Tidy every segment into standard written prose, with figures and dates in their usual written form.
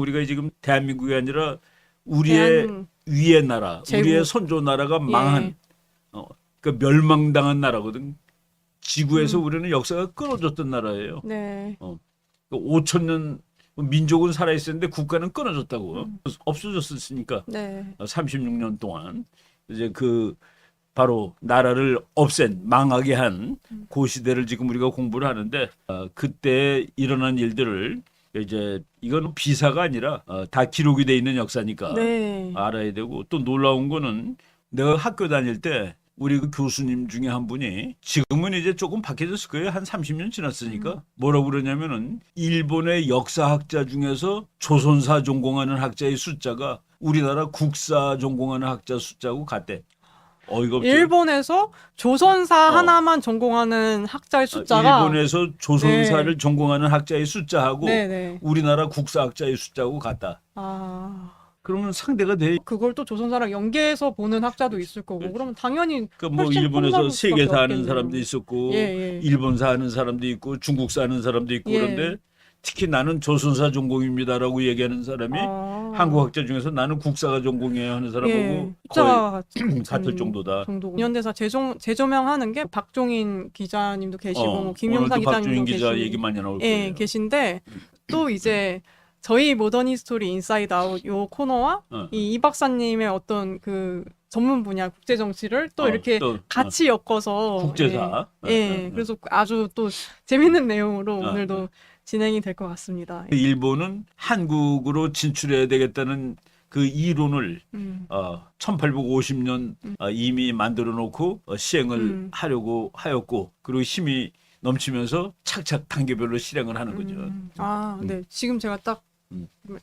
우리가 지금 대한민국이 아니라 우리의 위의 나라, 제국. 우리의 선조 나라가 망한 예. 그 멸망당한 나라거든. 지구에서 음. 우리는 역사가 끊어졌던 나라예요. 네. 5천 년 민족은 살아 있었는데 국가는 끊어졌다고. 음. 없어졌으니까 네. 36년 동안 이제 그 바로 나라를 없앤 망하게 한 그 시대를 지금 우리가 공부를 하는데 그때 일어난 일들을 이제 이건 비사가 아니라 다 기록이 돼 있는 역사니까 네. 알아야 되고 또 놀라운 거는 내가 학교 다닐 때 우리 그 교수님 중에 한 분이 지금은 이제 조금 바뀌었을 거예요. 한 30년 지났으니까 뭐라고 그러냐면은 일본의 역사학자 중에서 조선사 전공하는 학자의 숫자가 우리나라 국사 전공하는 학자 숫자하고 같대. 어이가 없죠. 일본에서 조선사 하나만 전공하는 학자의 숫자가 일본에서 조선사를 네. 전공하는 학자의 숫자하고 네네. 우리나라 국사학자의 숫자하고 같다. 아, 그러면 상대가 돼. 그걸 또 조선사랑 연계해서 보는 학자도 있을 거고, 그러면 당연히 그러니까 뭐 훨씬 일본에서 폼나볼 수밖에 세계사 하는 없겠네요. 사람도 있었고 예, 예. 일본사 하는 사람도 있고 중국사 하는 사람도 있고 예. 그런데 특히 나는 조선사 전공입니다라고 얘기하는 사람이 한국학자 중에서 나는 국사가 전공이에요 하는 사람하고 예, 거의 숫자가 같을 정도다. 연대사 재조명하는 게 박종인 기자님도 계시고 뭐 김용사 오늘도 기자님도 박주인 기자 계시고 얘기 많이 나올 예, 거예요. 계신데 또 이제 저희 모던 히스토리 인사이드 아웃 요 코너와 이 박사님의 어떤 그 전문 분야 국제 정치를 또 이렇게 또, 같이 엮어서 국제사. 예, 그래서 아주 또 재밌는 내용으로 오늘도 진행이 될 것 같습니다. 일본은 한국으로 진출해야 되겠다는 그 이론을 1850년 이미 만들어 놓고 시행을 하려고 하였고 그리고 힘이 넘치면서 착착 단계별로 실행을 하는 거죠. 네. 지금 제가 딱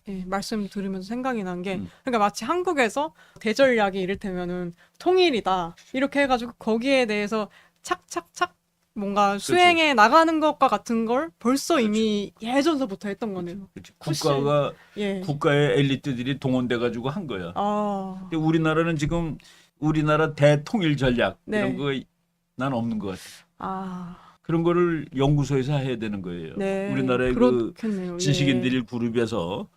예, 말씀 들으면서 생각이 난 게 그러니까 마치 한국에서 대전략이 이를테면은 통일이다 이렇게 해가지고 거기에 대해서 착착착 뭔가 수행해 나가는 것과 같은 걸 벌써 이미 예전서부터 했던 거네요. 그렇지. 훨씬, 국가가 예. 국가의 엘리트들이 동원돼 가지고 한 거야. 아, 근데 우리나라는 지금 우리나라 대통일 전략 네. 이런 거 난 없는 것 같아. 아, 그런 거를 연구소에서 해야 되는 거예요. 네. 우리나라의 그 그렇겠네요. 지식인들이 그룹에서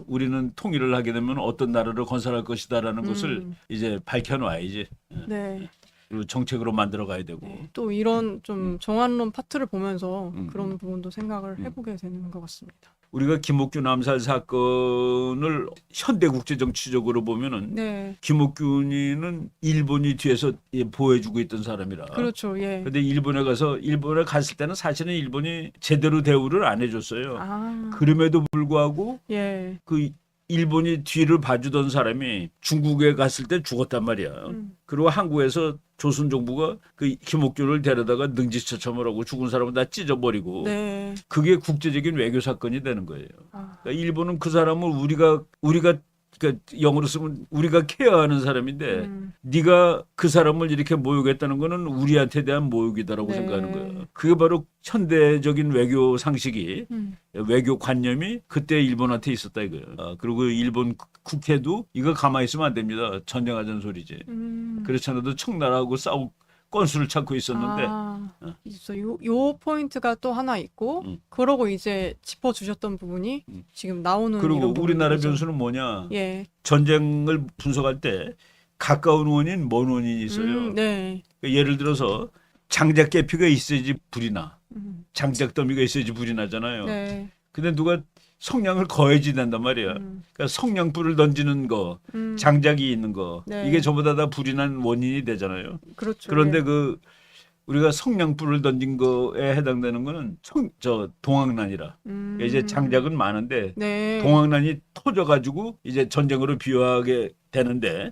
우리는 통일을 하게 되면 어떤 나라를 건설할 것이다라는 것을 이제 밝혀놔야지. 네. 그리고 정책으로 만들어 가야 되고. 또 이런 좀 정한론 파트를 보면서 그런 부분도 생각을 해보게 되는 것 같습니다. 우리가 김옥균 암살 사건을 현대 국제 정치적으로 보면은 네. 김옥균이는 일본이 뒤에서 보호해주고 있던 사람이라. 그렇죠. 예. 근데 일본에 갔을 때는 사실은 일본이 제대로 대우를 안 해줬어요. 아, 그럼에도 불구하고 예. 그 일본이 뒤를 봐주던 사람이 중국에 갔을 때 죽었단 말이야. 그리고 한국에서 조선 정부가 그 김옥균을 데려다가 능지처참을 하고 죽은 사람은 다 찢어버리고 네. 그게 국제적인 외교 사건이 되는 거예요. 아, 그러니까 일본은 그 사람을 우리가 그러니까 영어로 쓰면 우리가 케어하는 사람인데 네가 그 사람을 이렇게 모욕했다는 거는 우리한테 대한 모욕이다라고 네. 생각하는 거야. 그게 바로 현대적인 외교 상식이 외교 관념이 그때 일본한테 있었다 이거예요. 그리고 일본 국회도 이거 가만히 있으면 안 됩니다. 전쟁하자는 소리지. 그렇지 않아도 청나라하고 싸울 건수를 찾고 있었는데 있어. 요 포인트가 또 하나 있고, 그러고 이제 짚어주셨던 부분이 지금 나오는 그리고 이런 우리나라 부분들이죠. 변수는 뭐냐? 예. 전쟁을 분석할 때 가까운 원인, 먼 원인이 있어요. 네. 그러니까 예를 들어서 장작 계피가 있어야지 불이 나. 장작 더미가 있어야지 불이 나잖아요. 네. 근데 누가 성냥을 거해지 된단 말이야. 그러니까 성냥불을 던지는 거, 장작이 있는 거, 네. 이게 전부 다 불이 난 원인이 되잖아요. 그렇죠. 그런데 예. 그 우리가 성냥불을 던진 거에 해당되는 거는 동학난이라. 이제 장작은 많은데 네. 동학난이 터져가지고 이제 전쟁으로 비유하게 되는데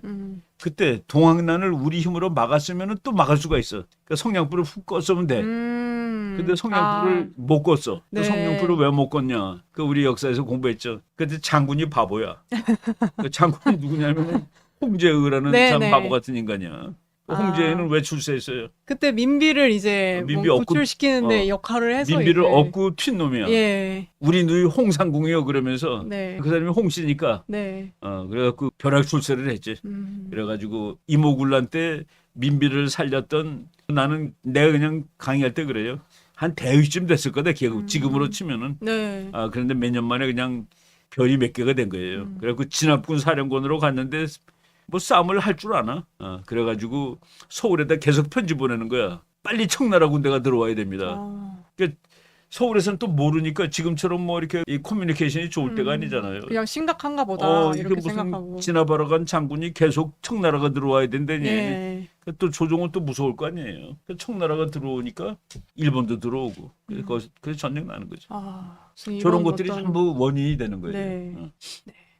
그때 동학난을 우리 힘으로 막았으면 또 막을 수가 있어. 그러니까 성냥불을 훅 껐으면 돼. 근데 성냥불을 못 껐어. 네. 그 성냥불을 왜 못 껐냐? 그 우리 역사에서 공부했죠. 그때 장군이 바보야. 그 장군이 누구냐면 홍제의라는 네, 참 네. 바보 같은 인간이야. 홍제의는 왜 출세했어요? 그때 민비를 이제 민비 뭐 얻고- 구출시키는데 역할을 해서 민비를 이제 얻고 튄 놈이야. 예. 우리 누이 홍상궁이요 그러면서 네. 그 사람이 홍씨니까 네. 그래갖고 벼락 출세를 했지. 그래가지고 이모군란 때 민비를 살렸던 나는 내가 그냥 강의할 때 그래요. 한 대위쯤 됐을 거다. 지금으로 치면은. 네. 그런데 몇 년 만에 그냥 별이 몇 개가 된 거예요. 그래갖고 진압군 사령관으로 갔는데 뭐 싸움을 할 줄 아나? 그래가지고 서울에다 계속 편지 보내는 거야. 빨리 청나라 군대가 들어와야 됩니다. 그러니까 서울에서는 또 모르니까 지금처럼 뭐 이렇게 이 커뮤니케이션이 좋을 때가 아니잖아요. 그냥 심각한가 보다 이게 이렇게 무슨 생각하고. 진압하러 간 장군이 계속 청나라가 들어와야 된다니. 예. 또 조종은 또 무서울 거 아니에요. 청나라가 들어오니까 일본도 들어오고 그래서 전쟁 나는 거죠. 그래서 저런 이런 것들이 어떤- 전부 원인이 되는 거예요. 네.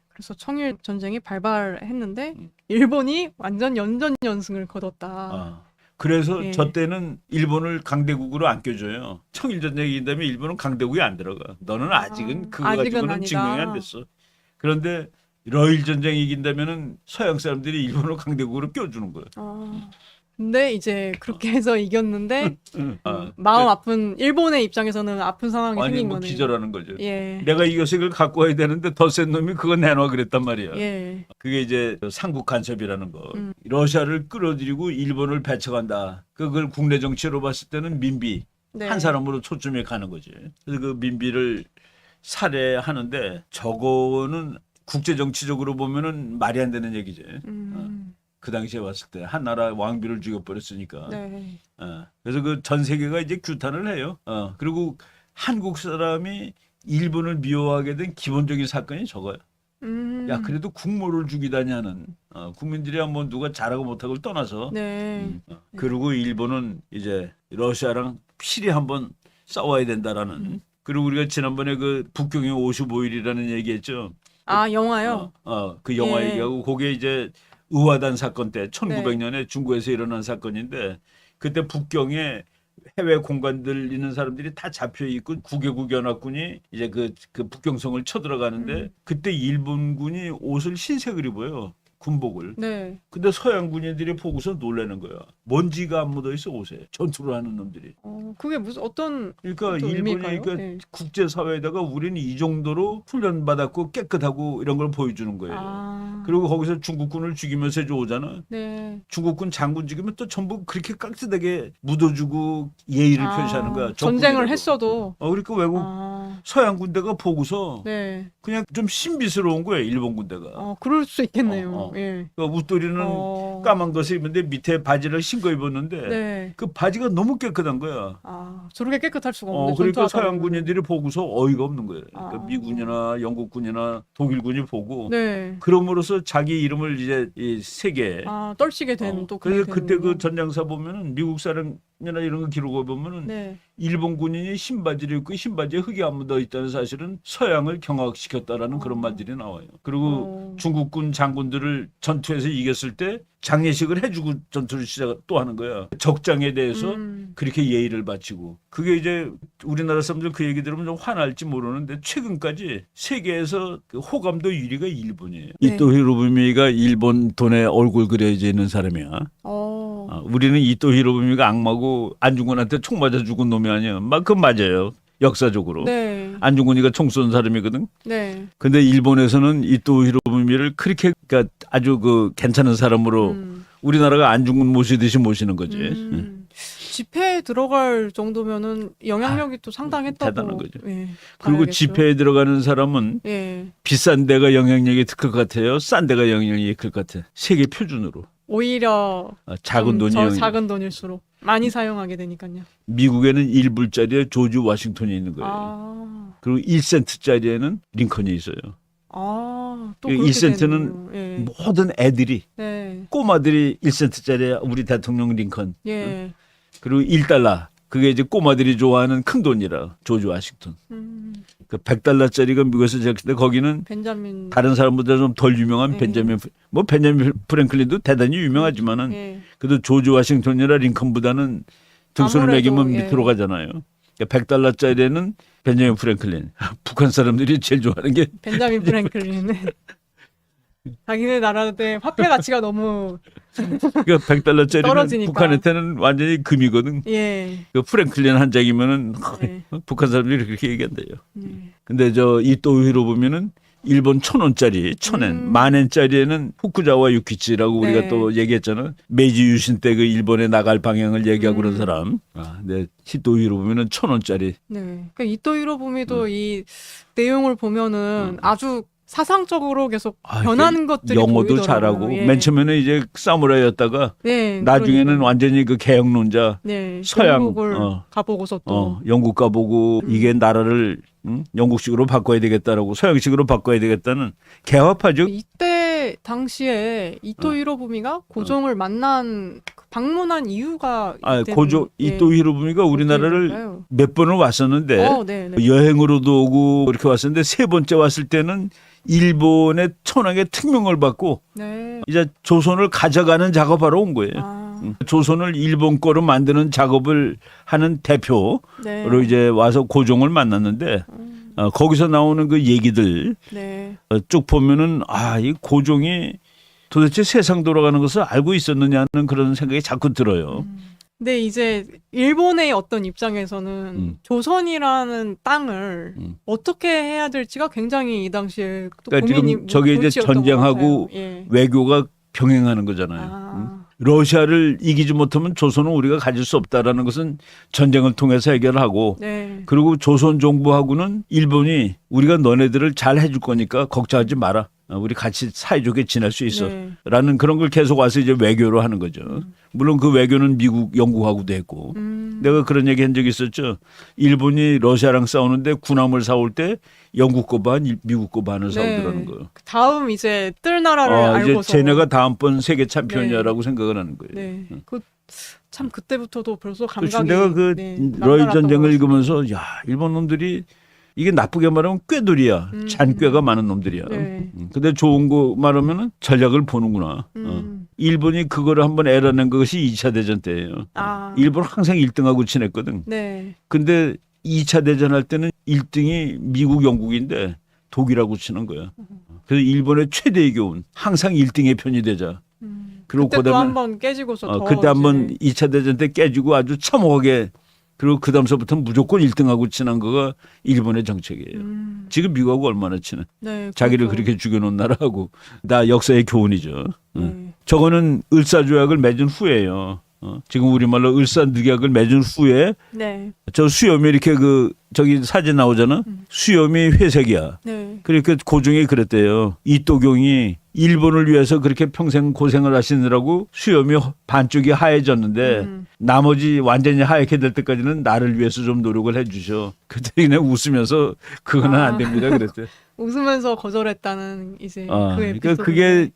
그래서 청일 전쟁이 발발했는데 일본이 완전 연전연승을 거뒀다. 그래서 예. 저 때는 일본을 강대국으로 안 껴줘요. 청일전쟁이 이긴다면 일본은 강대국에 안 들어가. 너는 아직은 그거 아직은 가지고는 아니다. 증명이 안 됐어. 그런데 러일 전쟁이 이긴다면은 서양 사람들이 일본을 강대국으로 껴주는 거예요. 근데 이제 그렇게 해서 이겼는데 아, 마음 아픈 일본의 입장에서는 아픈 상황이 아니 생긴 뭐 거네요. 기절하는 거죠. 예. 내가 이겨서 이걸 갖고 와야 되는데 더 센 놈이 그거 내놔 그랬단 말이야. 예. 그게 이제 삼국 간섭이라는 거. 러시아를 끌어들이고 일본을 배척한다. 그걸 국내 정치로 봤을 때는 민비 네. 한 사람으로 초점이 가는 거지. 그래서 그 민비를 살해하는데 저거는 국제 정치적으로 보면은 말이 안 되는 얘기지. 그 당시에 봤을 때 한 나라 왕비를 죽여버렸으니까. 네. 그래서 그 전 세계가 이제 규탄을 해요. 그리고 한국 사람이 일본을 미워하게 된 기본적인 사건이 저거야. 야, 그래도 국모를 죽이다냐는 국민들이 한번 누가 잘하고 못하고를 떠나서. 네. 그리고 일본은 이제 러시아랑 필히 한번 싸워야 된다라는. 그리고 우리가 지난번에 그 북경의 55일이라는 얘기했죠. 영화요? 그 영화 예. 얘기하고 그게 이제 의화단 사건 때 1900년에 중국에서 일어난 사건인데 그때 북경에 해외 공간들 있는 사람들이 다 잡혀 있고 9개국 연합군이 이제 그 북경성을 쳐들어가는데 그때 일본군이 옷을 흰색을 입어요. 군복을. 네. 근데 서양 군인들이 보고서 놀라는 거야. 먼지가 안 묻어 있어 옷에. 전투를 하는 놈들이. 그게 무슨 어떤 그러니까 어떤 일본이 의미일까요? 그러니까 네. 국제 사회에다가 우리는 이 정도로 훈련 받았고 깨끗하고 이런 걸 보여주는 거예요. 그리고 거기서 중국군을 죽이면서 이제 오잖아. 네. 중국군 장군 죽이면 또 전부 그렇게 깍듯하게 묻어주고 예의를 표시하는 거야. 전쟁을 적군이라도. 했어도. 그러니까 외국 서양 군대가 보고서 네. 그냥 좀 신비스러운 거예요. 일본 군대가. 그럴 수 있겠네요. 예. 그러니까 웃돌이는 까만 것을 입는데 밑에 바지를 흰 거 입었는데 네. 그 바지가 너무 깨끗한 거야. 저렇게 깨끗할 수가 없는데. 그러니까 전투하다 서양 보면은. 군인들이 보고서 어이가 없는 거예요. 그러니까 미군이나 영국군이나 독일군이 보고 네. 그럼으로써 자기 이름을 이제 이 세계에 떨치게 된 또 그래서 그렇게 그때 그 되는군요. 전장사 보면은 미국 사람이나 이런 거 기록을 보면은 네. 일본 군인이 신바지를 입고 신바지에 흙이 안 묻어 있다는 사실은 서양을 경악시켰다라는 그런 말들이 나와요. 그리고 중국군 장군들을 전투에서 이겼을 때 장례식을 해주고 전투를 시작 또 하는 거야. 적장에 대해서 그렇게 예의를 바치고. 그게 이제 우리나라 사람들 그 얘기 들으면 좀 화날지 모르는데 최근까지 세계에서 그 호감도 1위가 일본이에요. 네. 이토 히로부미가 일본 돈에 얼굴 그려져 있는 사람이야. 우리는 이토 히로부미가 악마고 안중근한테 총 맞아 죽은 놈이 아니야. 막 그건 맞아요. 역사적으로. 네. 안중근이가 총 쏜 사람이거든. 네. 근데 일본에서는 이토 히로부미를 그렇게 그러니까 아주 그 괜찮은 사람으로 우리나라가 안중근 모시듯이 모시는 거지. 집회에 들어갈 정도면은 영향력이 또 상당했다고. 대단한 거죠. 예, 그리고 봐야겠죠. 집회에 들어가는 사람은 예. 비싼 데가 영향력이 클 것 같아요. 싼 데가 영향력이 클 것 같아. 세계 표준으로. 오히려 작은 돈이 영향력. 작은 돈일수록 많이 사용하게 되니까요. 미국에는 1불짜리에 조지 워싱턴이 있는 거예요. 그리고 1센트짜리에는 링컨이 있어요. 또 1센트는 예. 모든 애들이 네. 꼬마들이 1센트짜리 우리 대통령 링컨. 예. 그리고 1달러. 그게 이제 꼬마들이 좋아하는 큰 돈이라 조지 워싱턴. 그 100달러짜리가 미국에서 제일 큰데 거기는 벤자민 다른 사람보다 좀 덜 유명한 네. 벤자민 프랭클린도 대단히 유명하지만은 예. 그래도 조지 워싱턴이나 링컨보다는 등수를 아무래도, 매기면 예. 밑으로 가잖아요. 100달러짜리에는 벤자민 프랭클린. 북한 사람들이 제일 좋아하는 게 벤자민 프랭클린은 자기네 나라의 화폐 가치가 너무 그러니까 100달러짜리는 떨어지니까. 북한한테는 완전히 금이거든. 예. 그 프랭클린 한 장이면은 예. 북한 사람들이 그렇게 얘기한대요. 예. 근데 저 이토 히로부미는 일본 1,000원짜리 1,000엔, 10,000엔짜리에는 후쿠자와 유키치라고 우리가 네. 또 얘기했잖아. 메이지 유신 때 그 일본에 나갈 방향을 얘기하고 그런 사람. 네, 히토히로 보면은 1,000원짜리. 네. 그러니까 이토 히로부미도 이 내용을 보면은 아주 사상적으로 계속 변하는 것들이 영어도 보이더라고요. 잘하고 예. 맨 처음에는 이제 사무라이였다가 네, 나중에는 그러니까요. 완전히 그 개혁론자. 네, 서양, 영국을 가보고서 또 영국 가보고 이게 나라를 영국식으로 바꿔야 되겠다라고 서양식으로 바꿔야 되겠다는 개화파죠. 이때 당시에 이토 히로부미가 고종을 방문한 이유가 이토 히로부미가 우리나라를 어떨까요? 몇 번을 왔었는데 네, 네. 여행으로도 오고 그렇게 왔었는데 세 번째 왔을 때는 일본의 천황의 특명을 받고 네. 이제 조선을 가져가는 작업하러 온 거예요. 조선을 일본 거로 만드는 작업을 하는 대표로 네. 이제 와서 고종을 만났는데 거기서 나오는 그 얘기들 네. 쭉 보면은 이 고종이 도대체 세상 돌아가는 것을 알고 있었느냐는 그런 생각이 자꾸 들어요. 근데 이제 일본의 어떤 입장에서는 조선이라는 땅을 어떻게 해야 될지가 굉장히 이 당시에 또 그러니까 고민이 지금 저게 이제 골치였던 것 전쟁하고 같아요. 예. 외교가 병행하는 거잖아요. 러시아를 이기지 못하면 조선은 우리가 가질 수 없다라는 것은 전쟁을 통해서 해결하고 네. 그리고 조선 정부하고는 일본이 우리가 너네들을 잘 해줄 거니까 걱정하지 마라. 우리 같이 사이좋게 지낼 수 있어. 네. 라는 그런 걸 계속 와서 이제 외교로 하는 거죠. 물론 그 외교는 미국, 영국하고도 했고. 내가 그런 얘기 한 적이 있었죠. 일본이 러시아랑 싸우는데 군함을 사올 때 영국 거 반, 미국 거 반을 사오더라는 거예요. 다음 이제 뜰 나라를 이제 알고서 쟤네가 다음번 세계 챔피언이라고 생각을 하는 거예요. 네. 참 그때부터도 벌써 그렇지. 감각이 내가 그 러일 남달랐던 전쟁을 것 읽으면서 야 일본 놈들이 이게 나쁘게 말하면 꾀들이야. 잔꾀가 많은 놈들이야. 네. 근데 좋은 거 말하면은 전략을 보는구나. 일본이 그거를 한번 알아낸 것이 2차 대전 때예요. 일본 항상 1등하고 지냈거든. 네. 근데 2차 대전 할 때는 1등이 미국, 영국인데 독일하고 치는 거야. 그래서 일본의 최대의 교훈 항상 1등의 편이 되자. 그리고 그때 또 한번 깨지고서 더 그때 한번 2차 대전 때 깨지고 아주 참혹하게 그리고 그 다음서부터 무조건 1등하고 친한 거가 일본의 정책이에요. 지금 미국하고 얼마나 친해. 네, 자기를 그렇죠. 그렇게 죽여놓은 나라하고. 다 역사의 교훈이죠. 네. 저거는 을사조약을 맺은 후에요. 지금 우리말로 을사늑약을 맺은 후에 네. 저 수염이 이렇게 저기 사진 나오잖아. 수염이 회색이야. 네. 그러니까 고종이 그랬대요. 이또경이 일본을 위해서 그렇게 평생 고생을 하시느라고 수염이 반쪽이 하얘졌는데 나머지 완전히 하얗게 될 때까지는 나를 위해서 좀 노력을 해주셔. 그때 그냥 웃으면서 그거는 안 됩니다 그랬대요. 웃으면서 거절했다는 이제 그 그러니까 에피소드. 그게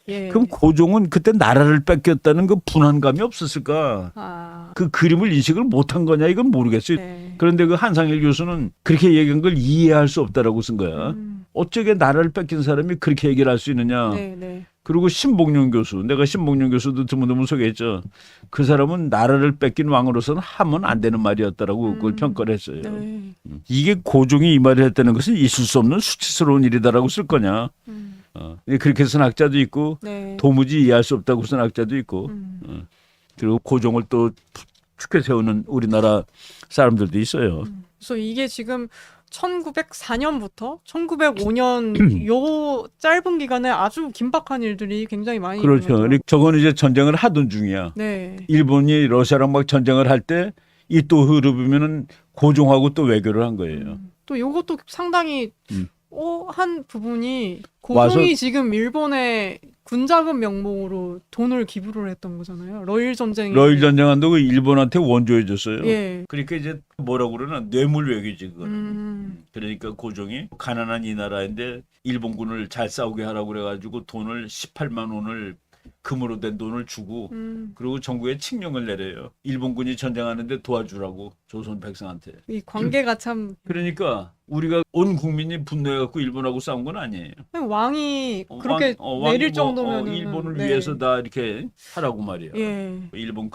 예. 그럼 고종은 그때 나라를 뺏겼다는 그 분한감이 없었을까? 그 그림을 인식을 못한 거냐 이건 모르겠어요. 네. 그런데 그 한상일 교수는 그렇게 얘기한 걸 이해할 수 없다라고 쓴 거야. 어쩌게 나라를 뺏긴 사람이 그렇게 얘기를 할 수 있느냐. 네, 네. 그리고 신봉룡 교수, 내가 신봉룡 교수도 드문드문 소개했죠. 그 사람은 나라를 뺏긴 왕으로서는 하면 안 되는 말이었다라고 그걸 평가를 했어요. 네. 이게 고종이 이 말을 했다는 것은 있을 수 없는 수치스러운 일이다라고 쓸 거냐. 그렇게 쓴 학자도 있고 네. 도무지 이해할 수 없다고 쓴 학자도 있고 그리고 고종을 또 축해 세우는 우리나라 사람들도 있어요. 그래서 이게 지금 1904년부터 1905년 요 짧은 기간에 아주 긴박한 일들이 굉장히 많이 그렇죠. 일어나죠. 저거는 이제 전쟁을 하던 중이야. 네. 일본이 러시아랑 막 전쟁을 할 때 이 또 흐르면은 고종하고 또 외교를 한 거예요. 또 요것도 상당히 한 부분이 와서- 고종이 지금 일본에 군자금 명목으로 돈을 기부를 했던 거잖아요. 러일 전쟁이. 러일 전쟁한다고 일본한테 원조해줬어요. 예. 그러니까 이제 뭐라고 그러나 뇌물 외교지 그거는. 그러니까 고종이 가난한 이 나라인데 일본군을 잘 싸우게 하라고 그래가지고 돈을 18만 원을 금으로 된 돈을 주고 그리고 정부에 칙령을 내려요. 일본군이 전쟁하는데 도와주라고 조선 백성한테. 이 관계가 참 그러니까 우리가 온 국민이 분노해갖고 일본하고 싸운 건 아니에요. 왕이 그렇게 왕이 내릴 뭐, 정도면 일본을 위해서 다 이렇게 하라고 말이야. 예. 일본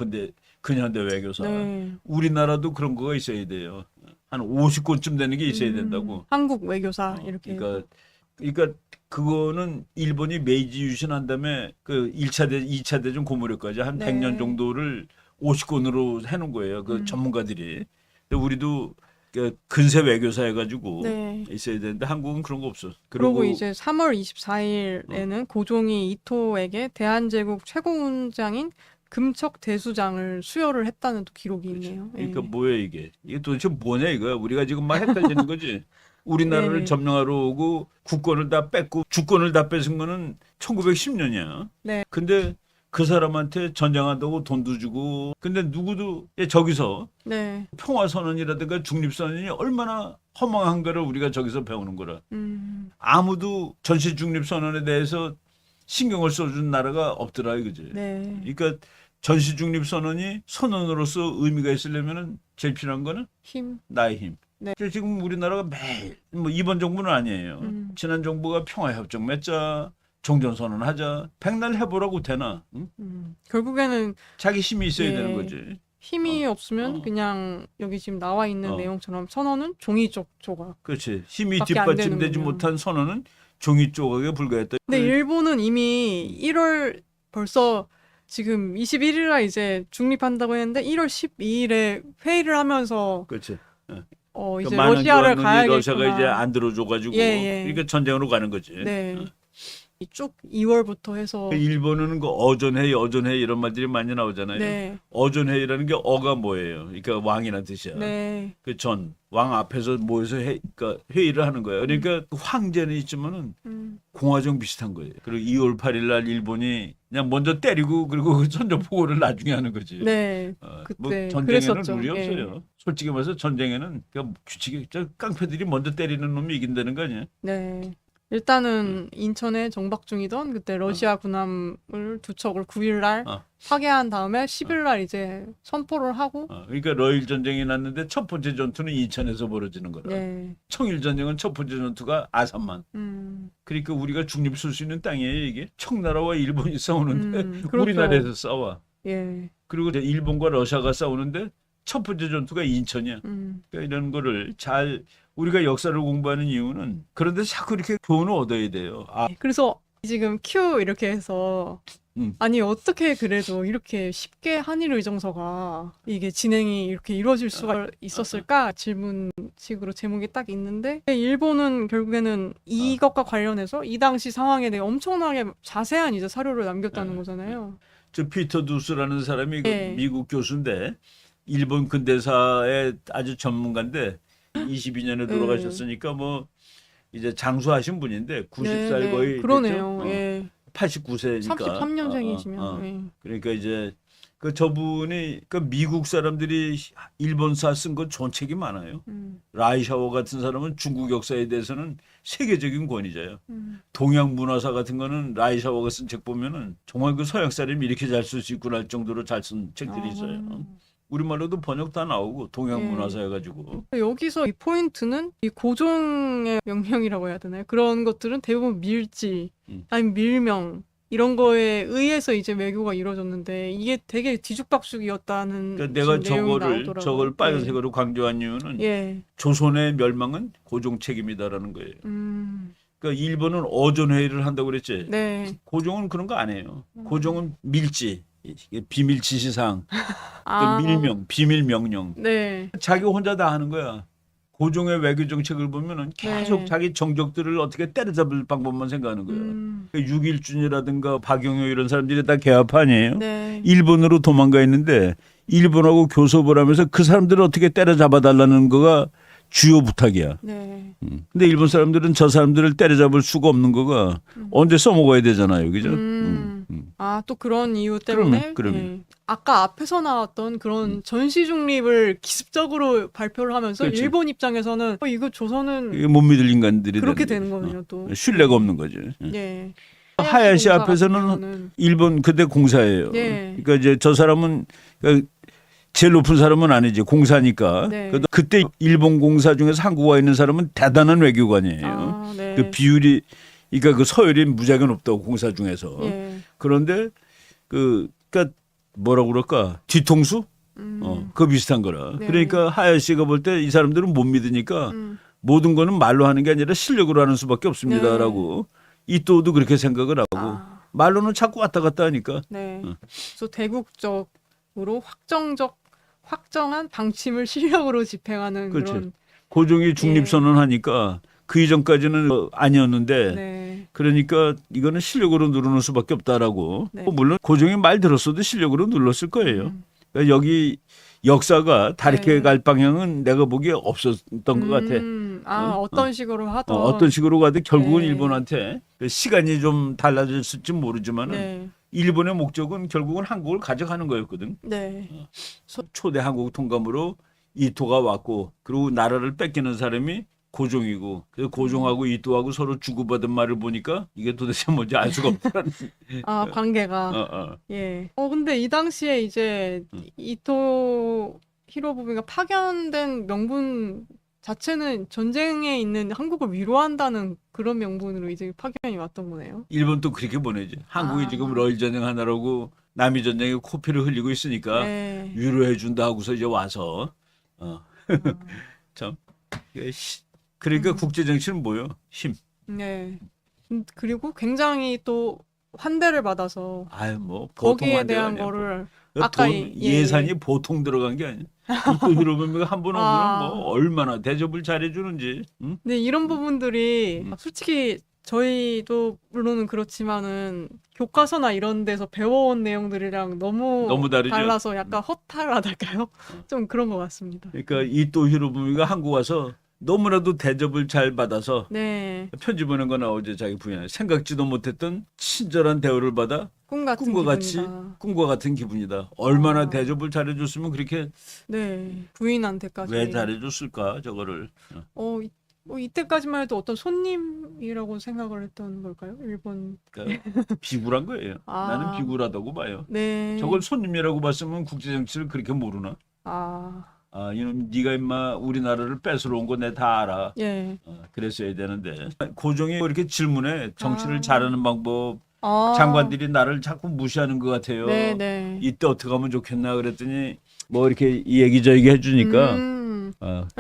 근현대 외교사. 네. 우리나라도 그런 거가 있어야 돼요. 한 50권쯤 되는 게 있어야 된다고. 한국 외교사 이렇게. 그러니까 그거는 일본이 메이지 유신한 다음에 그 2차 대전 고무력까지 한 네. 100년 정도를 50권으로 해놓은 거예요. 그 전문가들이. 근데 우리도 그 근세 외교사 해가지고 네. 있어야 되는데 한국은 그런 거 없어. 그리고 이제 3월 24일에는 고종이 이토에게 대한제국 최고훈장인 금척 대수장을 수여를 했다는 또 기록이 있네요. 그러니까 예. 뭐야 이게 도대체 뭐냐 이거야. 우리가 지금 막 헷갈리는 거지. 우리나라를 네. 점령하러 오고 국권을 다 뺏고 주권을 다 뺏은 거는 1910년이야. 네. 근데 그 사람한테 전쟁한다고 돈도 주고 근데 누구도 저기서 네. 평화선언이라든가 중립선언이 얼마나 허망한 거를 우리가 저기서 배우는 거라. 음. 아무도 전시중립선언에 대해서 신경을 써준 나라가 없더라 이거지. 네. 그러니까 전시중립선언이 선언으로서 의미가 있으려면은 제일 필요한 거는 힘. 나의 힘. 네. 지금 우리나라가 매일 뭐 이번 정부는 아니에요. 음. 지난 정부가 평화협정 맺자, 종전선언하자, 백날 해보라고 되나? 응? 결국에는 자기 힘이 있어야 예. 되는 거지. 힘이 없으면 어. 그냥 여기 지금 나와 있는 어. 내용처럼 선언은 종이 쪽 조각. 그렇지. 힘이 밖에 안 뒷받침되지 되는군요. 못한 선언은 종이 조각에 불과했다. 근데 일본은 이미 1월 벌써 지금 21일날 이제 중립한다고 했는데 1월 12일에 회의를 하면서 그렇지. 이제 많은 러시아를 교환론이 가야겠구나. 러시아가 이제 안 들어줘가지고 예. 그러니까 전쟁으로 가는 거지. 네. 쭉 2월부터 해서 일본은 그 어전회의 이런 말들이 많이 나오잖아요. 네. 어전회의라는 게 어가 뭐예요? 그러니까 왕이란 뜻이야. 네. 그 왕 앞에서 모여서 그러니까 회의를 하는 거예요. 그러니까 황제는 있지만은 공화정 비슷한 거예요. 그리고 2월 8일 날 일본이 그냥 먼저 때리고 그리고 그 선전 포고를 나중에 하는 거지. 네. 뭐 그때 전쟁에는 그랬었죠. 룰이 예. 없어요. 솔직히 말해서 전쟁에는 그냥 규칙이 깡패들이 먼저 때리는 놈이 이긴다는 거 아니야? 네. 일단은 인천에 정박 중이던 그때 러시아 군함을 두 척을 9일날 어. 파괴한 다음에 10일날 이제 선포를 하고 그러니까 러일 전쟁이 났는데 첫 번째 전투는 인천에서 벌어지는 거라. 네. 청일 전쟁은 첫 번째 전투가 아산만. 음. 그러니까 우리가 중립 쓸 수 있는 땅이에요 이게. 청나라와 일본이 싸우는데 그렇죠. 우리나라에서 싸워. 예. 그리고 이제 일본과 러시아가 싸우는데 첫 번째 전투가 인천이야. 그러니까 이런 거를 잘 우리가 역사를 공부하는 이유는 그런데 자꾸 이렇게 교훈을 얻어야 돼요. 그래서 지금 Q 이렇게 해서 아니 어떻게 그래도 이렇게 쉽게 한일 의정서가 이게 진행이 이렇게 이루어질 수가 있었을까 질문식으로 제목이 딱 있는데 일본은 결국에는 이것과 관련해서 이 당시 상황에 대해 엄청나게 자세한 이제 사료를 남겼다는 거잖아요. 저 피터 두스라는 사람이 네. 그 미국 교수인데 일본 근대사의 아주 전문가인데 22년에 돌아가셨으니까 뭐 이제 장수하신 분인데 90살 네, 거의 그러네요. 됐죠? 예. 89세니까 33년생이시면 예. 그러니까 이제 그 저분이 그 미국 사람들이 일본사 쓴 건 좋은 책이 많아요. 라이샤워 같은 사람은 중국 역사에 대해서는 세계적인 권위자예요. 동양 문화사 같은 거는 라이샤워가 쓴 책 보면은 정말 그 서양 사람이 이렇게 잘 쓸 수 있구나 할 정도로 잘 쓴 책들이 있어요. 우리말로도 번역 다 나오고 동양 문화사여가지고. 여기서 이 포인트는 이 고종의 명령이라고 해야 되나요? 그런 것들은 대부분 밀지 아니면 밀명 이런 거에 의해서 이제 외교가 이루어졌는데 이게 되게 뒤죽박죽이었다는 그러니까 내가 지금 내용이 나오더라고요. 저걸 빨간색으로 강조한 이유는 예. 조선의 멸망은 고종 책임이다라는 거예요. 그러니까 일본은 어전회의를 한다고 그랬지. 네. 고종은 그런 거 안 해요. 고종은 밀지, 이게 비밀 지시사항, 아. 밀명, 비밀 명령. 네. 자기 혼자 다 하는 거야. 고종의 외교 정책을 보면은 계속 네. 자기 정적들을 어떻게 때려잡을 방법만 생각하는 거야. 6.1준이라든가 박영효 이런 사람들이 다 개화파 아니에요. 네. 일본으로 도망가 있는데 일본하고 교섭을 하면서 그 사람들을 어떻게 때려잡아달라는 거가 주요 부탁이야. 네. 근데 일본 사람들은 저 사람들을 때려잡을 수가 없는 거가 언제 써먹어야 되잖아요. 그죠? 아, 또 그런 이유 때문에 그러면. 예. 아까 앞에서 나왔던 그런 전시 중립을 기습적으로 발표를 하면서 그렇죠. 일본 입장에서는 이거 조선은 이게 못 믿을 인간들이 그렇게 되는 되는 거지. 거네요, 또. 신뢰가 없는 거죠. 예. 하야시 공사 앞에서는 같은 경우는 일본 그때 공사예요. 예. 그러니까 이제 저 사람은 그러니까 제일 높은 사람은 아니지 공사니까. 네. 그래도 그때 일본 공사 중에서 한국 와 있는 사람은 대단한 외교관이에요. 아, 네. 그 비율이 그러니까 그 서열이 무지하게 높다고 공사 중에서. 예. 그런데 그러니까 뭐라고 그럴까 뒤통수? 그 비슷한 거라. 네. 그러니까 하야시가 볼 때 이 사람들은 못 믿으니까 모든 거는 말로 하는 게 아니라 실력으로 하는 수밖에 없습니다라고 이또도 그렇게 생각을 하고 말로는 자꾸 왔다 갔다 하니까. 네. 그래서 대국적으로 확정한 방침을 실력으로 집행하는 그렇죠. 그런 고종이 중립선언하니까 그 이전까지는 아니었는데 네. 그러니까 이거는 실력으로 누르는 수밖에 없다라고. 네. 물론 고종이 말 들었어도 실력으로 눌렀을 거예요. 그러니까 여기 역사가 다르게 네. 갈 방향은 내가 보기에 없었던 것 같아. 어떤 식으로 하던. 어떤 식으로 가도 결국은 네. 일본한테 시간이 좀 달라졌을지 모르지만은 네. 일본의 목적은 결국은 한국을 가져가는 거였거든. 네. 초대 한국 통감으로 이토가 왔고 그리고 나라를 뺏기는 사람이 고종이고 그래서 고종하고 이토하고 서로 주고받은 말을 보니까 이게 도대체 뭔지 알 수가 없다는. 관계가. 예. 근데 이 당시에 이제 이토 히로부미가 파견된 명분 자체는 전쟁에 있는 한국을 위로한다는 그런 명분으로 이제 파견이 왔던 거네요. 일본도 그렇게 보내지. 한국이 지금 러일 전쟁 하나라고 남이 전쟁에 코피를 흘리고 있으니까 네. 위로해 준다 하고서 이제 와서 참 그러니까 국제 정치는 뭐요? 힘. 네. 그리고 굉장히 또 환대를 받아서 아유 뭐 보통 거기에 환대가 대한 아니야. 거를 아까 돈 예산이 보통 들어간 게 아니야. 또 히로부미가 한 번 오면 뭐 얼마나 대접을 잘해주는지. 응? 근데 이런 부분들이 솔직히 저희도 물론은 그렇지만은 교과서나 이런 데서 배워온 내용들이랑 너무 다르죠. 달라서 약간 허탈하달까요? 좀 그런 것 같습니다. 그러니까 이또 히로부미가 한국 와서 너무나도 대접을 잘 받아서 네. 편지 보낸 거 나오죠. 자기 부인 생각지도 못했던 친절한 대우를 받아 꿈과 같은 기분이다. 얼마나 대접을 잘해줬으면 그렇게 네. 부인한테까지 왜 잘해줬을까 저거를. 이때까지만 해도 어떤 손님이라고 생각을 했던 걸까요? 일본. 그러니까 비굴한 거예요. 나는 비굴하다고 봐요. 네. 저걸 손님이라고 봤으면 국제 정치를 그렇게 모르나? 이놈 네가 임마 우리나라를 뺏으러 온 거 내 다 알아. 예. 그랬어야 되는데 고종이 이렇게 질문에 정치를 잘하는 방법 장관들이 나를 자꾸 무시하는 것 같아요. 네. 이때 어떻게 하면 좋겠나 그랬더니 뭐 이렇게 이 얘기 저 얘기 해주니까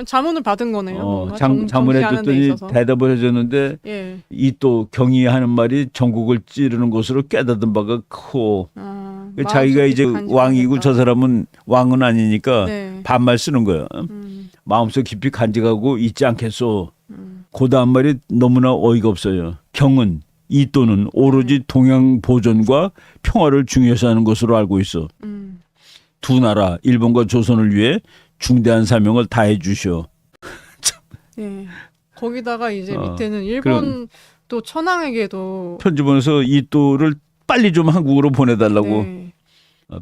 자문을 받은 거네요. 뭔가 자문해 정치하는 데 줬더니 있어서. 대답을 해줬는데 예. 이 또 경의하는 말이 전국을 찌르는 것으로 깨닫은 바가 크고 자기가 이제 왕이고 저 사람은 왕은 아니니까 네. 반말 쓰는 거야. 마음속 깊이 간직하고 있지 않겠소. 그 다음 말이 너무나 어이가 없어요. 경은 이 또는 오로지 동양 보존과 평화를 중요시하는 것으로 알고 있어. 두 나라 일본과 조선을 위해 중대한 사명을 다해 주시오. 예. 거기다가 이제 밑에는 일본 또 천황에게도 편지 보내서 이 또를 빨리 좀 한국으로 보내달라고. 네.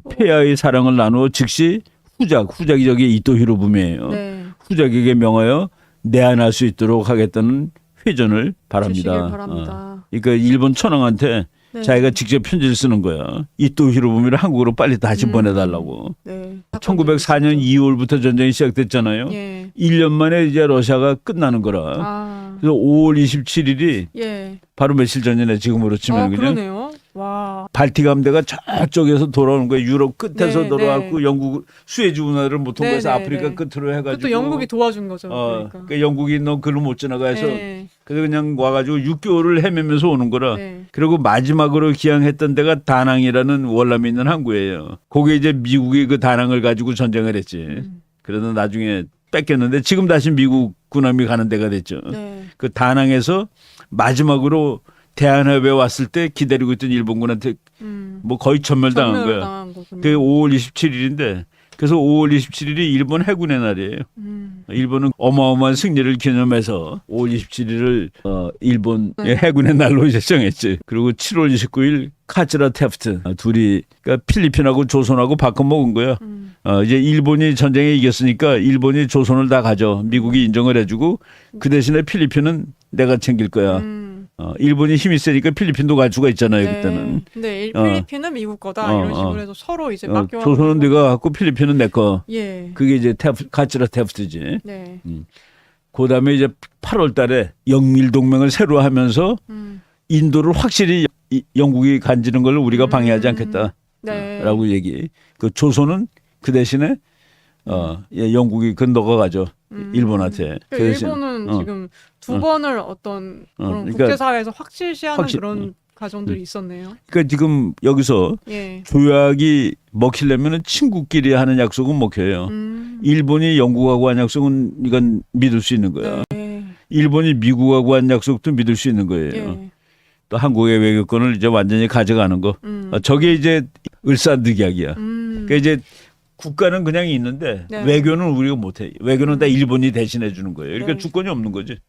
폐하의 사랑을 나누어 즉시 후작이 저기 이또 히로부미예요. 네. 후작에게 명하여 내한할 수 있도록 하겠다는 회전을 바랍니다. 주시길 바랍니다. 그러니까 일본 천황한테 자기가 직접 편지를 쓰는 거야. 이또 히로부미를 한국으로 빨리 다시 보내달라고. 네. 1904년 2월부터 전쟁이 시작됐잖아요. 예. 1년 만에 이제 러시아가 끝나는 거라. 그래서 5월 27일이 예. 바로 며칠 전이네 지금으로 치면 그냥. 그러네요. 와. 발틱 함대가 저쪽에서 돌아오는 거예요. 유럽 끝에서 돌아왔고 영국 수에즈 운하를 못 통과해서 아프리카 끝으로 해가지고. 또 영국이 도와준 거죠. 그러니까 영국이 너 글을 못 지나가 해서 네. 그래서 그냥 와가지고 6개월을 헤매면서 오는 거라. 네. 그리고 마지막으로 기항했던 데가 다낭이라는 월남에 있는 항구예요. 거기에 이제 미국이 그 다낭을 가지고 전쟁을 했지. 그래서 나중에 뺏겼는데 지금 다시 미국 군함이 가는 데가 됐죠. 네. 그 다낭에서 마지막으로 대한해협에 왔을 때 기다리고 있던 일본군한테 뭐 거의 전멸당한 거야. 그게 5월 27일인데 그래서 5월 27일이 일본 해군의 날이에요. 일본은 어마어마한 승리를 기념해서 5월 27일을 일본 해군의 날로 이제 정했지. 그리고 7월 29일 카츠라 테프트 둘이 그러니까 필리핀하고 조선하고 바꿔 먹은 거야. 이제 일본이 전쟁에 이겼으니까 일본이 조선을 다 가져. 미국이 인정을 해주고 그 대신에 필리핀은 내가 챙길 거야. 일본이 힘이 세니까 필리핀도 갈 수가 있잖아요. 그때는. 근데 필리핀은 미국 거다 이런 식으로 해서 서로 이제 맡겨. 조선은 네가 갖고 필리핀은 내 거. 예. 그게 이제 카츠라 테프트지. 네. 그다음에 이제 8월달에 영밀 동맹을 새로 하면서 인도를 확실히 영국이 간지는 걸 우리가 방해하지 않겠다. 라고 얘기. 그 조선은 그 대신에 영국이 그 너가 가져. 일본한테. 그러니까 일본은 지금 두 번을 어떤 그런 그러니까 국제사회에서 확실시하는 그런 가정들이 있었네요. 그러니까 지금 여기서 예. 조약이 먹히려면은 친구끼리 하는 약속은 먹혀요. 일본이 영국하고 한 약속은 이건 믿을 수 있는 거야. 네. 일본이 미국하고 한 약속도 믿을 수 있는 거예요. 예. 또 한국의 외교권을 이제 완전히 가져가는 거. 저게 이제 을사늑약이야. 그러니까 이제 국가는 그냥 있는데 네. 외교는 우리가 못해. 외교는 다 일본이 대신해 주는 거예요. 그러니까 네. 주권이 없는 거지.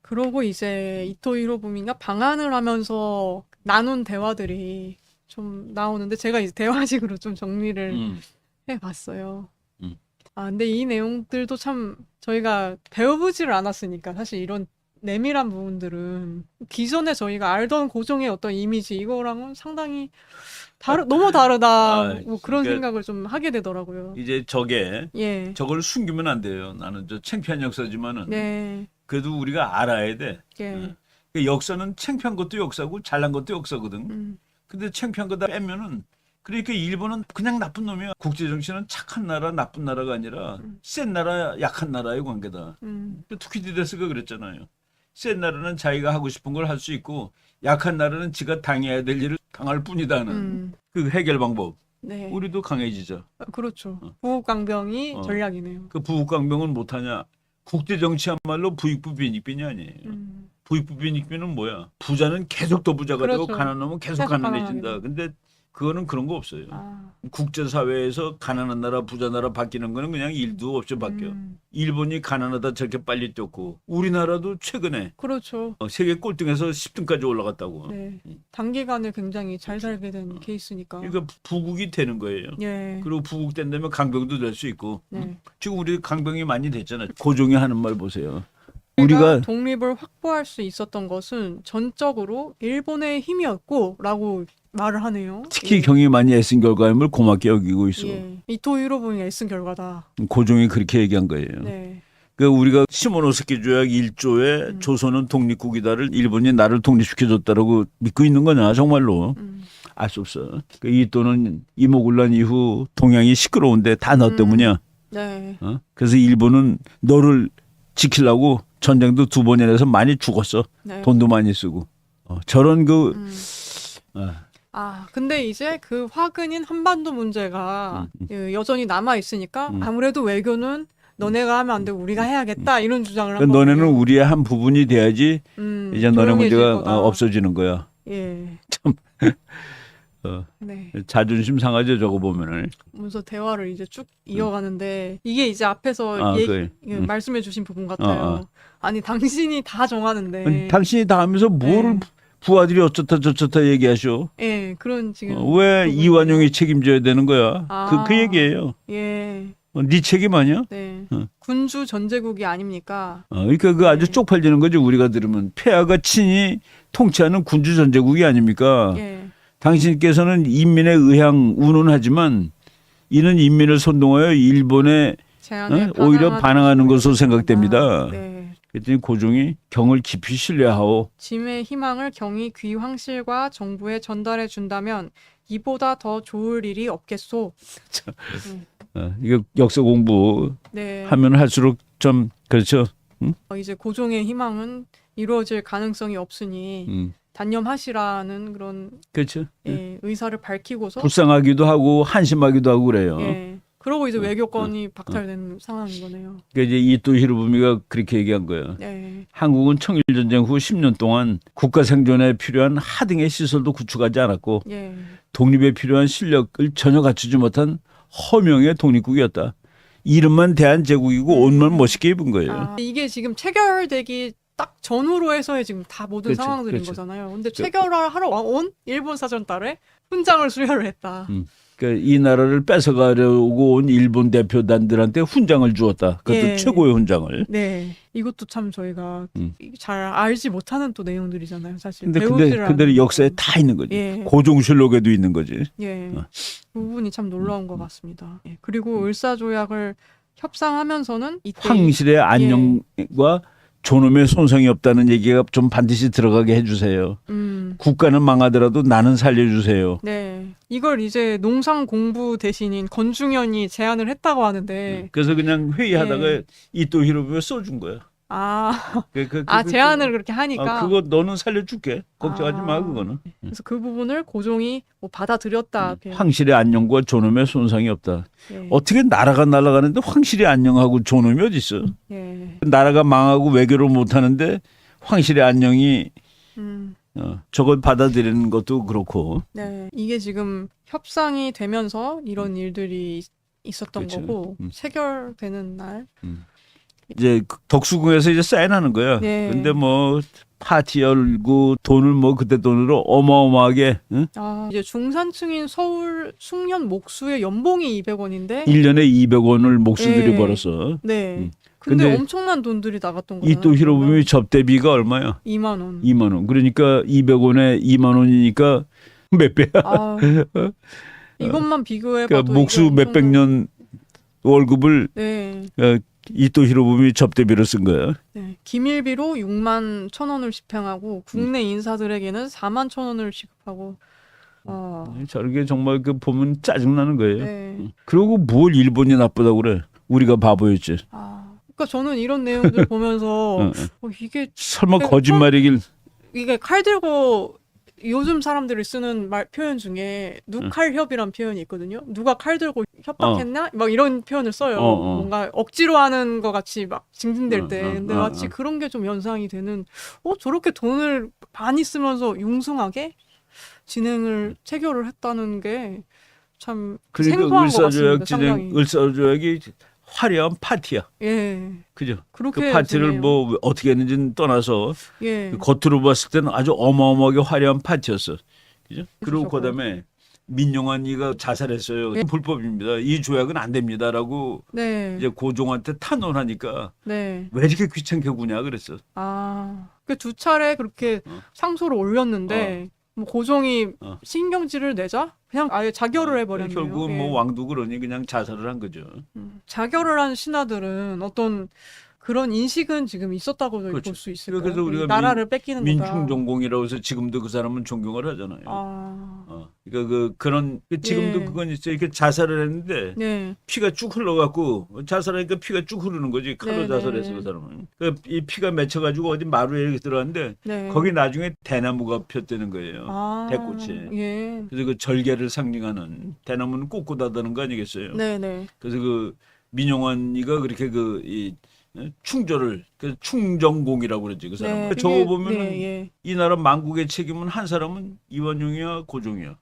그러고 이제 이토 히로부미가 방한을 하면서 나눈 대화들이 좀 나오는데 제가 이제 대화식으로 좀 정리를 해봤어요. 아, 근데 이 내용들도 참 저희가 배워보지를 않았으니까 사실 이런 내밀한 부분들은 기존에 저희가 알던 고종의 어떤 이미지 이거랑은 상당히 너무 다르다 아, 뭐 그런 그러니까 생각을 좀 하게 되더라고요. 이제 저게 예, 저걸 숨기면 안 돼요. 나는 저 창피한 역사지만은 네, 그래도 우리가 알아야 돼. 예, 그 역사는 창피한 것도 역사고 잘난 것도 역사거든. 근데 창피한 거 다 빼면은 그러니까 일본은 그냥 나쁜 놈이야. 국제 정치는 착한 나라, 나쁜 나라가 아니라 센 나라, 약한 나라의 관계다. 투키디데스가 그랬잖아요. 센 나라는 자기가 하고 싶은 걸 할 수 있고 약한 나라는 지가 당해야 될 일을 당할 뿐이다는 그 해결 방법. 네, 우리도 강해지자. 그렇죠. 부국강병이 어. 전략이네요. 그 부국강병은 못하냐. 국제 정치야말로 부익부 빈익빈이 아니에요. 부익부 빈익빈은 뭐야? 부자는 계속 더 부자가 되고 그렇죠. 가난한 놈은 계속 계속 가난해진다. 가난하게 근데 그거는 그런 거 없어요. 아, 국제사회에서 가난한 나라 부자 나라 바뀌는 거는 그냥 일도 없이 바뀌어. 일본이 가난하다 저렇게 빨리 뛰었고 우리나라도 최근에 그렇죠. 세계 꼴등에서 10등까지 올라갔다고. 네, 단기간에 굉장히 잘 살게 된 케이스니까. 그러니까 부국이 되는 거예요. 예, 그리고 부국된다면 강병도 될 수 있고. 네. 지금 우리 강병이 많이 됐잖아. 고종이 하는 말 보세요. 우리가 우리가 독립을 확보할 수 있었던 것은 전적으로 일본의 힘이었고라고 말을 하네요. 특히 예. 경이 많이 애쓴 결과임을 고맙게 여기고 있어. 예. 이토 히로부미가 애쓴 결과다. 고종이 그렇게 얘기한 거예요. 네. 그 우리가 시모노스키 조약 1조에 조선은 독립국이다를 일본이 나를 독립시켜줬다라고 믿고 있는 거냐 정말로. 알 수 없어. 그 이토는 이모군란 이후 동양이 시끄러운데 다 너 때문이야. 네. 그래서 일본은 너를 지키려고 전쟁도 2번이나 해서 많이 죽었어. 네. 돈도 많이 쓰고. 저런 그 아, 근데 이제 그 화근인 한반도 문제가 여전히 남아 있으니까 아무래도 외교는 너네가 하면 안 되고 우리가 해야겠다 이런 주장을 한 그러니까 거예요. 너네는 우리의 한 부분이 돼야지 이제 너네 조용해질 문제가 거다. 없어지는 거야. 예. 참 네. 자존심 상하죠 저거 보면은. 문서 대화를 이제 쭉 이어가는데 이게 이제 앞에서 아, 그래. 말씀해 주신 부분 같아요. 아니 당신이 다 정하는데 아니, 당신이 다 하면서 뭐를 네. 부하들이 어쩌다 저쩌다 얘기하셔. 예, 그런 지금 왜 부분이에요. 이완용이 책임져야 되는 거야? 아. 그 얘기예요. 예. 네 책임 아니야? 네. 군주 전제국이 아닙니까? 그러니까 그 아주 네. 쪽팔리는 거죠. 우리가 들으면 폐하가 친히 통치하는 군주 전제국이 아닙니까? 예. 당신께서는 인민의 의향 운운하지만 이는 인민을 선동하여 일본의 제안에 오히려 반항하는 것으로 것으로 생각됩니다. 네. 그랬더니 고종이 경을 깊이 신뢰하오. 짐의 희망을 경이 귀 황실과 정부에 전달해 준다면 이보다 더 좋을 일이 없겠소. 이거 역사 공부 네. 하면 할수록 좀 그렇죠. 이제 고종의 희망은 이루어질 가능성이 없으니 단념하시라는 그런 그렇죠. 예, 의사를 밝히고서 불쌍하기도 하고 한심하기도 하고 그래요. 예. 그러고 이제 외교권이 박탈된 상황인 거네요. 그러니까 이제 이토 히로부미가 그렇게 얘기한 거예요. 네. 한국은 청일전쟁 후 10년 동안 국가 생존에 필요한 하등의 시설도 구축하지 않았고 예. 독립에 필요한 실력을 전혀 갖추지 못한 허명의 독립국이었다. 이름만 대한제국이고 옷만 멋있게 입은 거예요. 아, 이게 지금 체결되기 딱 전후로 해서의 지금 다 모든 그렇죠, 상황들인 그렇죠. 거잖아요. 근데 체결을 하러 온 일본 사전 딸에 훈장을 수여를 했다. 그러니까 이 나라를 뺏어가려고 온 일본 대표단들한테 훈장을 주었다. 그것도 예. 최고의 훈장을. 네, 이것도 참 저희가 잘 알지 못하는 또 내용들이잖아요. 사실. 근데 배우지를 그대로 않는 역사에 거죠. 다 있는 거지. 예. 고종실록에도 있는 거지. 예, 그 부분이 참 놀라운 것 같습니다. 예. 그리고 을사조약을 협상하면서는 이때 황실의 안녕과 존엄의 손상이 없다는 얘기가 좀 반드시 들어가게 해주세요. 국가는 망하더라도 나는 살려주세요. 네, 이걸 이제 농상공부 대신인 건중현이 제안을 했다고 하는데 그래서 그냥 회의하다가 예. 이토 히로부미가 써준 거야. 제안을 그렇게 하니까. 그거 너는 살려줄게. 걱정하지 마 그거는. 그래서 그 부분을 고종이 뭐 받아들였다. 황실의 안녕과 존엄에 손상이 없다. 예. 어떻게 나라가 날아가는데 황실의 안녕하고 존엄이 어디 있어? 예. 나라가 망하고 외교를 못하는데 황실의 안녕이 저걸 받아들이는 것도 그렇고. 네, 이게 지금 협상이 되면서 이런 일들이 있었던 그렇죠. 거고 체결되는 날. 이제 덕수궁에서 이제 사인하는 거야. 네. 근데 뭐 파티 열고 돈을 뭐 그때 돈으로 어마어마하게 이제 중산층인 서울 숭현 목수의 연봉이 200원인데 1년에 200원을 목수들이 네. 벌었어. 네. 근데 근데 엄청난 돈들이 나갔던 거예요. 이또 히로부미 접대비가 얼마야? 2만 원. 2만 원. 그러니까 200원에 2만 원이니까 몇 배야? 이것만 비교해봐도 그러니까 목수 몇백 년 월급을 네. 이또 히로부미 접대비로 쓴 거야. 네. 기밀비로 6만 1,000원을 집행하고 국내 인사들에게는 4만 1,000원을 지급하고 저렇게 정말 그 보면 짜증나는 거예요. 네. 그리고 뭘 일본이 나쁘다고 그래. 우리가 바보였지. 그러니까 저는 이런 내용들 보면서 이게 설마 거짓말이길. 이게 칼 들고 요즘 사람들이 쓰는 표현 중에 누칼협이란 표현이 있거든요. 누가 칼 들고 협박했나? 막 이런 표현을 써요. 뭔가 억지로 하는 것 같이 막 징징댈 때. 근데 마치 그런 게 좀 연상이 되는. 저렇게 돈을 많이 쓰면서 융숭하게 진행을 체결을 했다는 게 참 생소한 것 같습니다. 상당히. 을사조약이 화려한 파티야. 예. 그죠? 그렇게 그 파티를 되네요. 뭐 어떻게 했는지는 떠나서 예. 겉으로 봤을 때는 아주 어마어마하게 화려한 파티였어. 그죠? 그리고 그렇죠. 그다음에 민용환이가 자살했어요. 예. 불법입니다. 이 조약은 안 됩니다라고 네. 이제 고종한테 탄원하니까 네. 왜 이렇게 귀찮게 구냐 그랬어. 그 두 차례 그렇게 상소를 올렸는데 뭐 고종이 신경질을 내자 그냥 아예 자결을 해버렸네요. 결국은 뭐 왕도 그러니 그냥 자살을 한 거죠. 자결을 한 신하들은 어떤 그런 인식은 지금 있었다고 그렇죠. 볼 수 있을까요? 그래서 우리가 나라를 뺏기는 거다. 민충전공이라고 해서 지금도 그 사람은 존경을 하잖아요. 그러니까 그런 지금도 예. 그건 있어요. 이렇게 자살을 했는데 네. 피가 쭉 흘러갖고 자살하니까 피가 쭉 흐르는 거지. 칼로 네, 자살해서 네. 그 사람은. 이 피가 맺혀가지고 어디 마루에 이렇게 들어갔는데 네. 거기 나중에 대나무가 폈다는 거예요. 대꽃이. 예. 그래서 그 절개를 상징하는 대나무는 꼿꼿하다는 거 아니겠어요. 네네. 그래서 그 민용환이가 그렇게 충절을 충정공이라고 그러지 그 사람. 네. 저거 보면은 예. 이 나라 망국의 책임은 한 사람은 이완용이야 고종이야.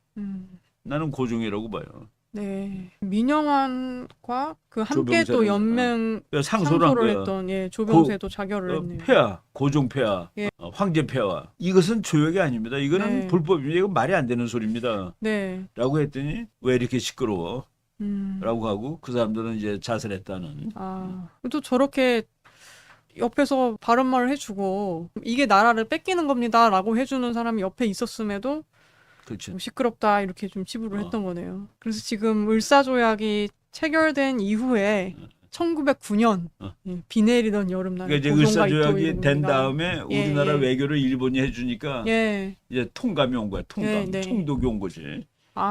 나는 고종이라고 봐요. 네. 민영환과 그 함께 또 조병세는, 연맹 상소를 한 거야. 했던 조병세도 자결을 했네요. 폐하, 고종 폐하, 예. 황제 폐하. 이것은 조약이 아닙니다. 이거는 네. 불법입니다. 이거 말이 안 되는 소리입니다. 네. 라고 했더니 왜 이렇게 시끄러워? 라고 하고 그 사람들은 이제 자살했다는. 또 저렇게 옆에서 바른 말을 해주고 이게 나라를 뺏기는 겁니다라고 해주는 사람이 옆에 있었음에도 그렇죠. 뭐 시끄럽다 이렇게 좀 치부를 했던 거네요. 그래서 지금 을사조약이 체결된 이후에 1909년 비 내리던 여름날 그러니까 이제 을사조약이 된 다음에 우리나라 외교를 일본이 해주니까 이제 통감이 온 거야. 총독이 온 거지.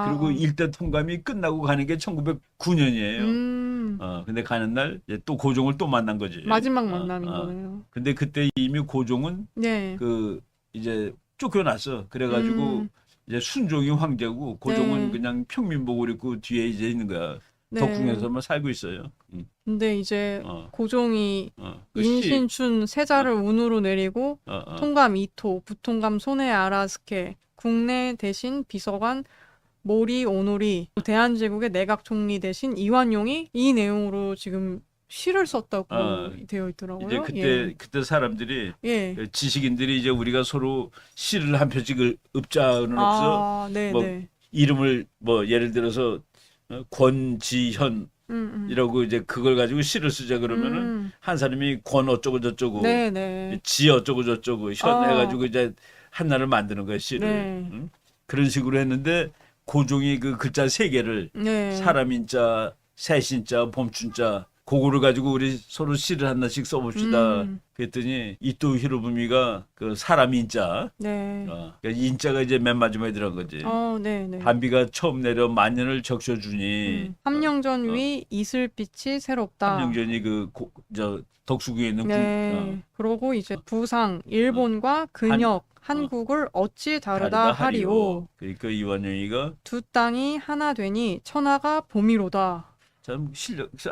그리고 일대 통감이 끝나고 가는 게 1909년이에요. 근데 가는 날 또 고종을 또 만난 거지. 마지막 만남인 거네요. 근데 그때 이미 고종은 이제 쫓겨났어. 그래가지고 이제 순종이 황제고 고종은 그냥 평민복을 입고 뒤에 이제 있는 거야. 덕궁에서만 살고 있어요. 근데 이제 고종이 인신춘 세자를 운으로 내리고 통감 이토, 부통감 손해 아라스케, 국내 대신 비서관 모리 오노리, 대한제국의 내각총리 대신 이완용이 이 내용으로 지금 시를 썼다고 되어 있더라고요. 이제 그때 사람들이 지식인들이 이제 우리가 서로 시를 한 편씩 읊자는 없어. 뭐 이름을 뭐 예를 들어서 권지현 이라고 이제 그걸 가지고 시를 쓰자 그러면은 한 사람이 권 어쩌고 저쩌고 지 어쩌고 저쩌고 현 해가지고 이제 하나를 만드는 거야 시를. 그런 식으로 했는데 고종이 그 글자 3개를 사람인자, 새신자, 봄춘자 그거를 가지고 우리 서로 시를 하나씩 써봅시다. 음. 그랬더니 이토 히로부미가 그 사람 인자, 네. 그러니까 인자가 이제 맨 마지막에 들어간 거지. 네네. 단비가 처음 내려 만년을 적셔주니. 함령전 위 이슬빛이 새롭다. 함령전이 저 덕수궁에 있는 네. 그러고 이제 부상 일본과 근역 한국을 어찌 다르다 하리오. 그러니까 이완용이가 두 땅이 하나 되니 천하가 봄이로다. 참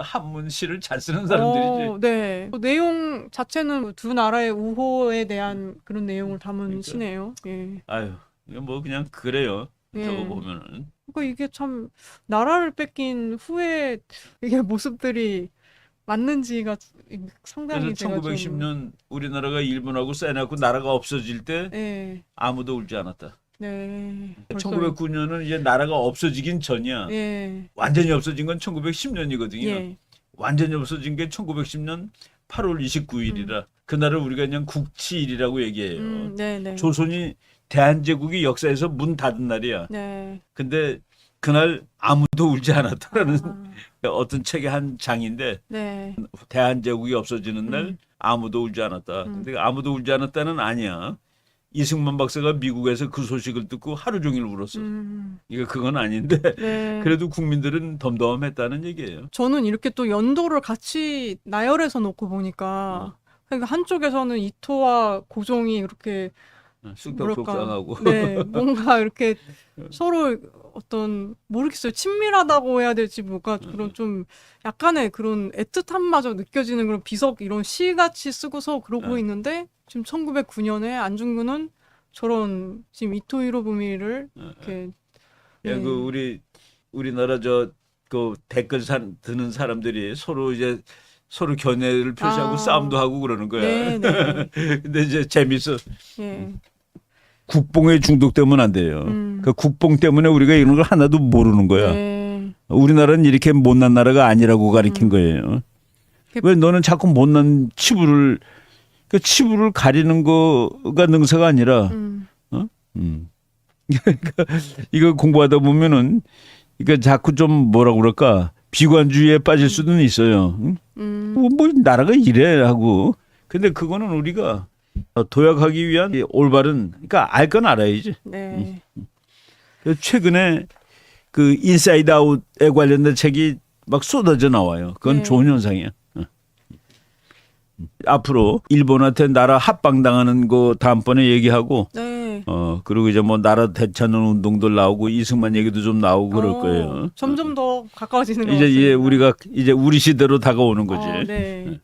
한문 시를 잘 쓰는 사람들이지. 네. 내용 자체는 두 나라의 우호에 대한 그런 내용을 담은 그러니까. 시네요. 예. 아유, 이거 뭐 그냥 그래요. 예. 저거 보면은. 그러니까 이게 참 나라를 뺏긴 후에 이게 모습들이 맞는지가 상당히 그래서 제가 좀 1910년 우리나라가 일본하고 싸워놓고 나라가 없어질 때 네. 아무도 울지 않았다. 네. 벌써 1909년은 이제 나라가 없어지긴 전이야. 예. 완전히 없어진 건 1910년이거든요. 예. 완전히 없어진 게 1910년 8월 29일이라 그날을 우리가 그냥 국치일이라고 얘기해요. 네, 네. 조선이 대한제국이 역사에서 문 닫은 날이야. 네. 근데 그날 아무도 울지 않았다라는 아, 어떤 책의 한 장인데 네. 대한제국이 없어지는 날 아무도 울지 않았다. 근데 아무도 울지 않았다는 아니야. 이승만 박사가 미국에서 그 소식을 듣고 하루 종일 울었어. 이거 그건 아닌데 네. 그래도 국민들은 덤덤했다는 얘기예요. 저는 이렇게 또 연도를 같이 나열해서 놓고 보니까 그러니까 한쪽에서는 이토와 고종이 그렇게 쑥덕쑥덕하고 네, 뭔가 이렇게 서로 어떤 모르겠어요. 친밀하다고 해야 될지 뭐가 그런 좀 약간의 그런 애틋함마저 느껴지는 그런 비석 이런 시같이 쓰고서 그러고 있는데 지금 1909년에 안중근은 저런 지금 이토 히로부미를 이렇게 야, 그 우리나라 그 댓글 드는 사람들이 서로 이제 서로 견해를 표시하고 싸움도 하고 그러는 거야. 네, 네. 근데 이제 재밌어. 예. 국뽕에 중독되면 안 돼요. 그 국뽕 때문에 우리가 이런 걸 하나도 모르는 거야. 네. 우리나라는 이렇게 못난 나라가 아니라고 가리킨 거예요. 왜 너는 자꾸 못난 치부를 그 치부를 가리는 거가 능사가 아니라 그러니까 이거 공부하다 보면은 그러니까 자꾸 좀 뭐라고 그럴까 비관주의에 빠질 수는 있어요. 뭐 나라가 이래 하고 근데 그거는 우리가 도약하기 위한 올바른 그러니까 알 건 알아야지. 네. 최근에 그 인사이드 아웃에 관련된 책이 막 쏟아져 나와요. 그건 네. 좋은 현상이야. 앞으로 일본한테 나라 합방당하는 거 다음번에 얘기하고 네. 그리고 이제 뭐 나라 되찾는 운동들 나오고 이승만 얘기도 좀 나오고 그럴 거예요. 점점 더 가까워지는 것 이제 같습니다. 우리가 이제 우리 시대로 다가오는 거지. 네.